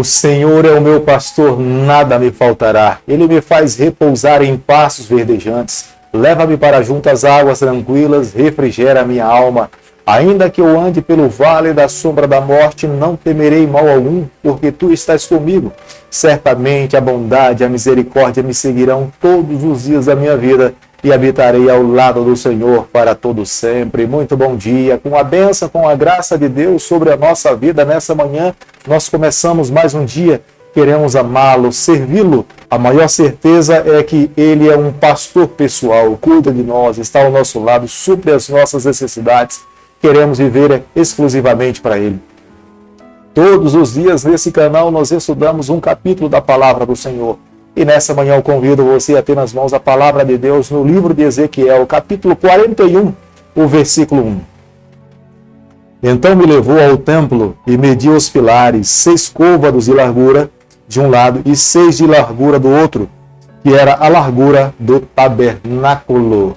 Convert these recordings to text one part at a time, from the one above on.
O Senhor é o meu pastor, nada me faltará. Ele me faz repousar em pastos verdejantes. Leva-me para junto às águas tranquilas, refrigera a minha alma. Ainda que eu ande pelo vale da sombra da morte, não temerei mal algum, porque tu estás comigo. Certamente a bondade e a misericórdia me seguirão todos os dias da minha vida, e habitarei ao lado do Senhor para todo sempre. Muito bom dia, com a bênção, com a graça de Deus sobre a nossa vida nessa manhã. Nós começamos mais um dia, queremos amá-lo, servi-lo. A maior certeza é que Ele é um pastor pessoal, cuida de nós, está ao nosso lado, supre as nossas necessidades. Queremos viver exclusivamente para Ele. Todos os dias nesse canal nós estudamos um capítulo da Palavra do Senhor. E nessa manhã eu convido você a ter nas mãos a Palavra de Deus no livro de Ezequiel, capítulo 41, o versículo 1. Então me levou ao templo e mediu os pilares, 6 côvados de largura de um lado e 6 de largura do outro, que era a largura do tabernáculo.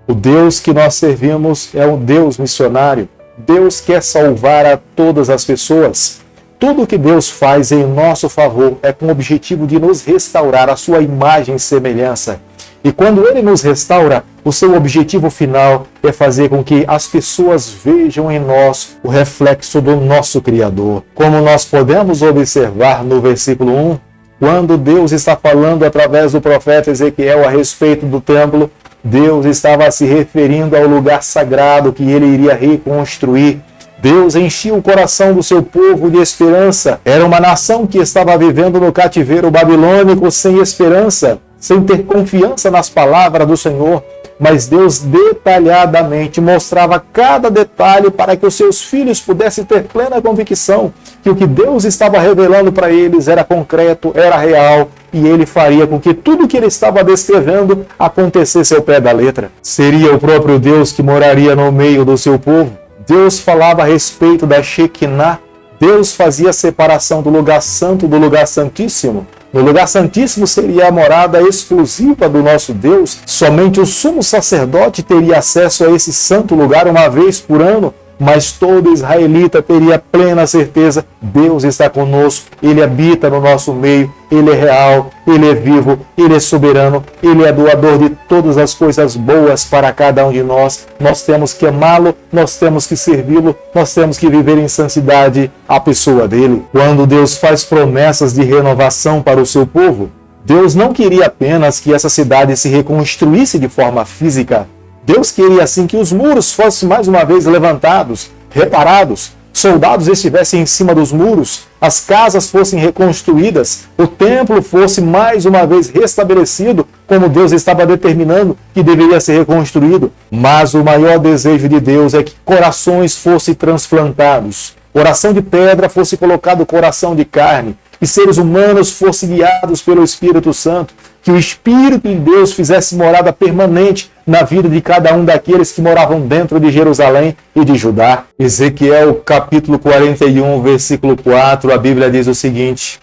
O Deus que nós servimos é um Deus missionário. Deus quer salvar a todas as pessoas. Tudo que Deus faz em nosso favor é com o objetivo de nos restaurar a sua imagem e semelhança. E quando Ele nos restaura, o seu objetivo final é fazer com que as pessoas vejam em nós o reflexo do nosso Criador. Como nós podemos observar no versículo 1, quando Deus está falando através do profeta Ezequiel a respeito do templo, Deus estava se referindo ao lugar sagrado que Ele iria reconstruir. Deus enchia o coração do seu povo de esperança. Era uma nação que estava vivendo no cativeiro babilônico sem esperança, sem ter confiança nas palavras do Senhor. Mas Deus detalhadamente mostrava cada detalhe para que os seus filhos pudessem ter plena convicção que o que Deus estava revelando para eles era concreto, era real, e Ele faria com que tudo que Ele estava descrevendo acontecesse ao pé da letra. Seria o próprio Deus que moraria no meio do seu povo. Deus falava a respeito da Shekinah. Deus fazia a separação do lugar santo do lugar santíssimo. No lugar santíssimo seria a morada exclusiva do nosso Deus. Somente o sumo sacerdote teria acesso a esse santo lugar uma vez por ano, mas todo israelita teria plena certeza: Deus está conosco, Ele habita no nosso meio, Ele é real, Ele é vivo, Ele é soberano, Ele é doador de todas as coisas boas para cada um de nós. Nós temos que amá-lo, nós temos que servi-lo, nós temos que viver em santidade a pessoa dele. Quando Deus faz promessas de renovação para o seu povo, Deus não queria apenas que essa cidade se reconstruísse de forma física. Deus queria assim que os muros fossem mais uma vez levantados, reparados, soldados estivessem em cima dos muros, as casas fossem reconstruídas, o templo fosse mais uma vez restabelecido, como Deus estava determinando que deveria ser reconstruído. Mas o maior desejo de Deus é que corações fossem transplantados, coração de pedra fosse colocado coração de carne, que seres humanos fossem guiados pelo Espírito Santo, que o Espírito de Deus fizesse morada permanente na vida de cada um daqueles que moravam dentro de Jerusalém e de Judá. Ezequiel capítulo 41, versículo 4, a Bíblia diz o seguinte: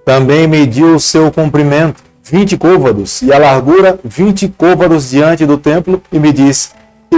também mediu o seu comprimento, 20 côvados, e a largura, 20 côvados diante do templo, e me diz: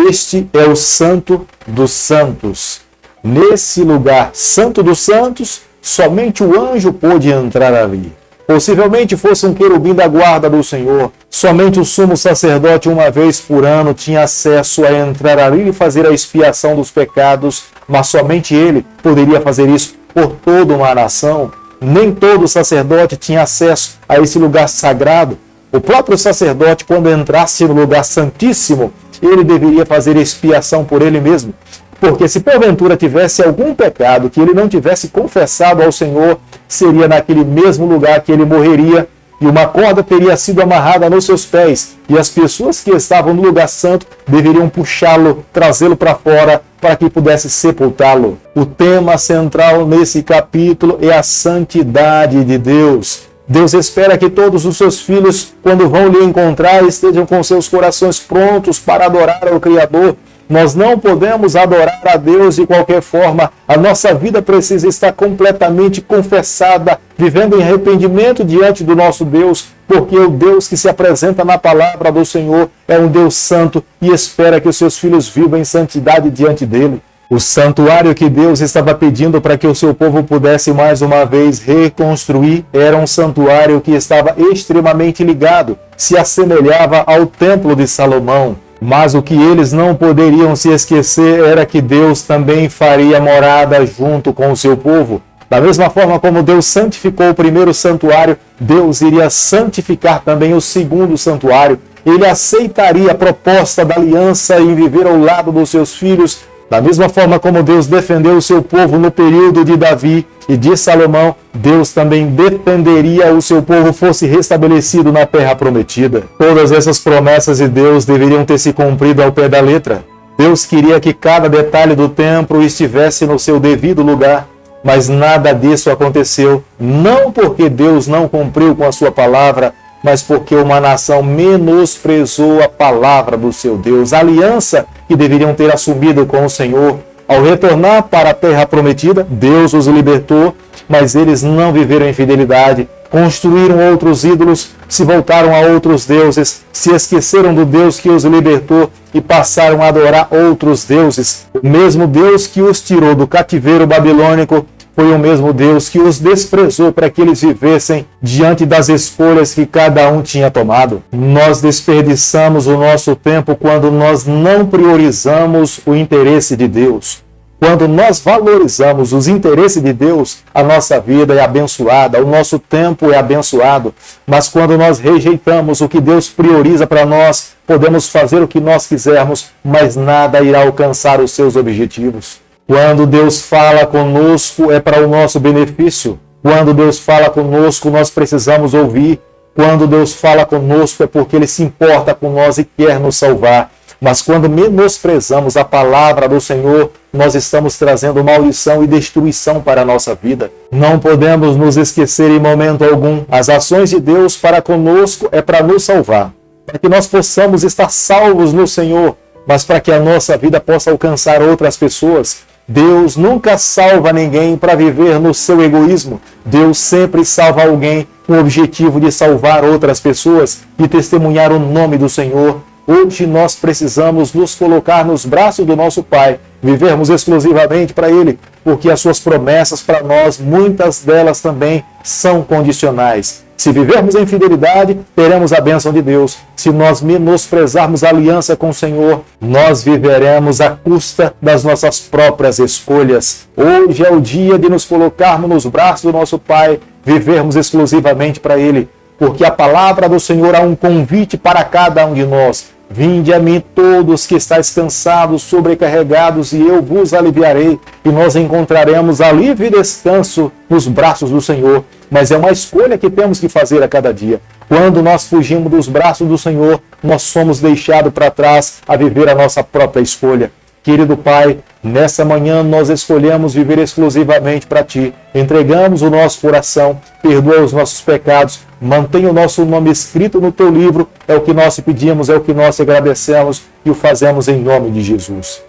este é o Santo dos Santos. Nesse lugar, Santo dos Santos, somente o anjo pôde entrar ali. Possivelmente fosse um querubim da guarda do Senhor. Somente o sumo sacerdote, uma vez por ano, tinha acesso a entrar ali e fazer a expiação dos pecados, mas somente ele poderia fazer isso por toda uma nação. Nem todo sacerdote tinha acesso a esse lugar sagrado. O próprio sacerdote, quando entrasse no lugar santíssimo, ele deveria fazer expiação por ele mesmo. Porque se porventura tivesse algum pecado que ele não tivesse confessado ao Senhor, seria naquele mesmo lugar que ele morreria, e uma corda teria sido amarrada nos seus pés, e as pessoas que estavam no lugar santo deveriam puxá-lo, trazê-lo para fora, para que pudesse sepultá-lo. O tema central nesse capítulo é a santidade de Deus. Deus espera que todos os seus filhos, quando vão lhe encontrar, estejam com seus corações prontos para adorar ao Criador. Nós não podemos adorar a Deus de qualquer forma. A nossa vida precisa estar completamente confessada, vivendo em arrependimento diante do nosso Deus, porque o Deus que se apresenta na palavra do Senhor é um Deus santo e espera que os seus filhos vivam em santidade diante dele. O santuário que Deus estava pedindo para que o seu povo pudesse mais uma vez reconstruir era um santuário que estava extremamente ligado, se assemelhava ao templo de Salomão. Mas o que eles não poderiam se esquecer era que Deus também faria morada junto com o seu povo. Da mesma forma como Deus santificou o primeiro santuário, Deus iria santificar também o segundo santuário. Ele aceitaria a proposta da aliança em viver ao lado dos seus filhos. Da mesma forma como Deus defendeu o seu povo no período de Davi e de Salomão, Deus também defenderia o seu povo fosse restabelecido na terra prometida. Todas essas promessas de Deus deveriam ter se cumprido ao pé da letra. Deus queria que cada detalhe do templo estivesse no seu devido lugar, mas nada disso aconteceu, não porque Deus não cumpriu com a sua palavra, mas porque uma nação menosprezou a palavra do seu Deus, a aliança que deveriam ter assumido com o Senhor. Ao retornar para a terra prometida, Deus os libertou, mas eles não viveram em fidelidade, construíram outros ídolos, se voltaram a outros deuses, se esqueceram do Deus que os libertou e passaram a adorar outros deuses. O mesmo Deus que os tirou do cativeiro babilônico foi o mesmo Deus que os desprezou para que eles vivessem diante das escolhas que cada um tinha tomado. Nós desperdiçamos o nosso tempo quando nós não priorizamos o interesse de Deus. Quando nós valorizamos os interesses de Deus, a nossa vida é abençoada, o nosso tempo é abençoado. Mas quando nós rejeitamos o que Deus prioriza para nós, podemos fazer o que nós quisermos, mas nada irá alcançar os seus objetivos. Quando Deus fala conosco, é para o nosso benefício. Quando Deus fala conosco, nós precisamos ouvir. Quando Deus fala conosco, é porque Ele se importa com nós e quer nos salvar. Mas quando menosprezamos a palavra do Senhor, nós estamos trazendo maldição e destruição para a nossa vida. Não podemos nos esquecer em momento algum. As ações de Deus para conosco é para nos salvar, para que nós possamos estar salvos no Senhor, mas para que a nossa vida possa alcançar outras pessoas. Deus nunca salva ninguém para viver no seu egoísmo. Deus sempre salva alguém com o objetivo de salvar outras pessoas e testemunhar o nome do Senhor. Hoje nós precisamos nos colocar nos braços do nosso Pai, vivermos exclusivamente para Ele, porque as suas promessas para nós, muitas delas também são condicionais. Se vivermos em fidelidade, teremos a bênção de Deus. Se nós menosprezarmos a aliança com o Senhor, nós viveremos à custa das nossas próprias escolhas. Hoje é o dia de nos colocarmos nos braços do nosso Pai, vivermos exclusivamente para Ele, porque a palavra do Senhor há um convite para cada um de nós. Vinde a mim todos que estáis cansados, sobrecarregados, e eu vos aliviarei. E nós encontraremos alívio e descanso nos braços do Senhor. Mas é uma escolha que temos que fazer a cada dia. Quando nós fugimos dos braços do Senhor, nós somos deixados para trás a viver a nossa própria escolha. Querido Pai, nessa manhã nós escolhemos viver exclusivamente para Ti. Entregamos o nosso coração, perdoa os nossos pecados, mantenha o nosso nome escrito no Teu livro. É o que nós te pedimos, é o que nós te agradecemos e o fazemos em nome de Jesus.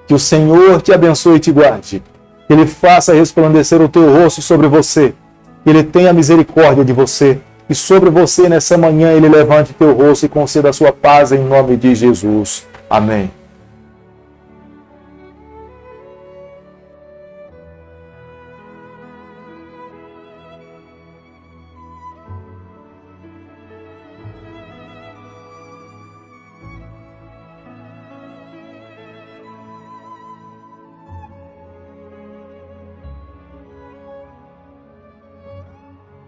Que o Senhor te abençoe e te guarde. Que Ele faça resplandecer o Teu rosto sobre você. Que Ele tenha misericórdia de você. E sobre você nessa manhã Ele levante Teu rosto e conceda a sua paz em nome de Jesus. Amém.